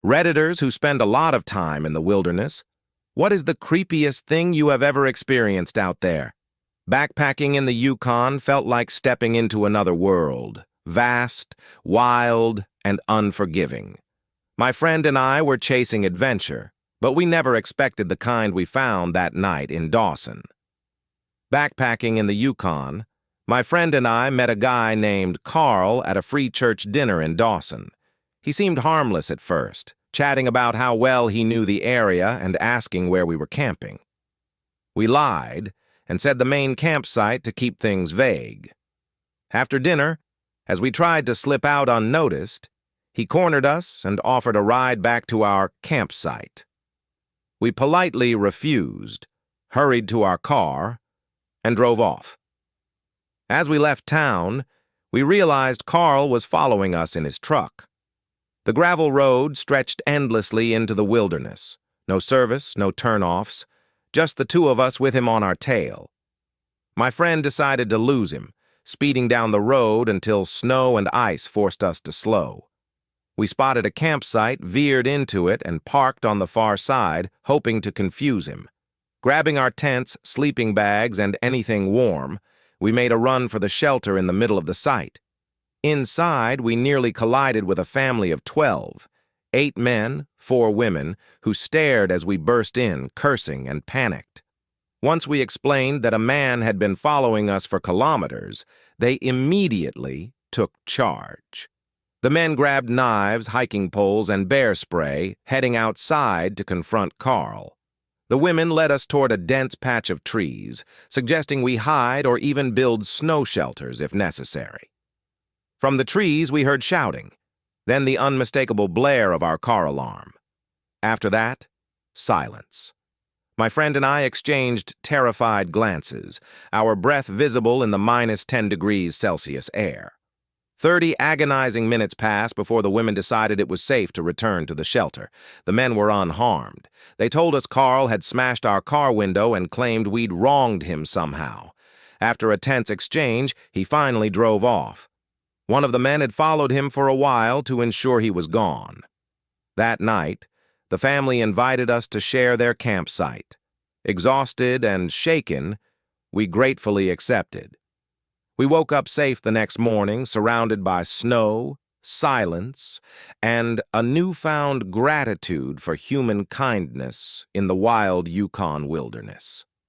Redditors who spend a lot of time in the wilderness, what is the creepiest thing you have ever experienced out there? Backpacking in the Yukon felt like stepping into another world, vast, wild, and unforgiving. My friend and I were chasing adventure, but we never expected the kind we found that night in Dawson. Backpacking in the Yukon, my friend and I met a guy named Carl at a free church dinner in Dawson. He seemed harmless at first, chatting about how well he knew the area and asking where we were camping. We lied and said the main campsite to keep things vague. After dinner, as we tried to slip out unnoticed, he cornered us and offered a ride back to our campsite. We politely refused, hurried to our car, and drove off. As we left town, we realized Carl was following us in his truck. The gravel road stretched endlessly into the wilderness. No service, no turnoffs, just the two of us with him on our tail. My friend decided to lose him, speeding down the road until snow and ice forced us to slow. We spotted a campsite, veered into it, and parked on the far side, hoping to confuse him. Grabbing our tents, sleeping bags, and anything warm, we made a run for the shelter in the middle of the site. Inside, we nearly collided with a family of 12, 8 men, 4 women, who stared as we burst in, cursing and panicked. Once we explained that a man had been following us for kilometers, they immediately took charge. The men grabbed knives, hiking poles, and bear spray, heading outside to confront Carl. The women led us toward a dense patch of trees, suggesting we hide or even build snow shelters if necessary. From the trees, we heard shouting, then the unmistakable blare of our car alarm. After that, silence. My friend and I exchanged terrified glances, our breath visible in the minus 10 degrees Celsius air. 30 agonizing minutes passed before the women decided it was safe to return to the shelter. The men were unharmed. They told us Carl had smashed our car window and claimed we'd wronged him somehow. After a tense exchange, he finally drove off. One of the men had followed him for a while to ensure he was gone. That night, the family invited us to share their campsite. Exhausted and shaken, we gratefully accepted. We woke up safe the next morning, surrounded by snow, silence, and a newfound gratitude for human kindness in the wild Yukon wilderness.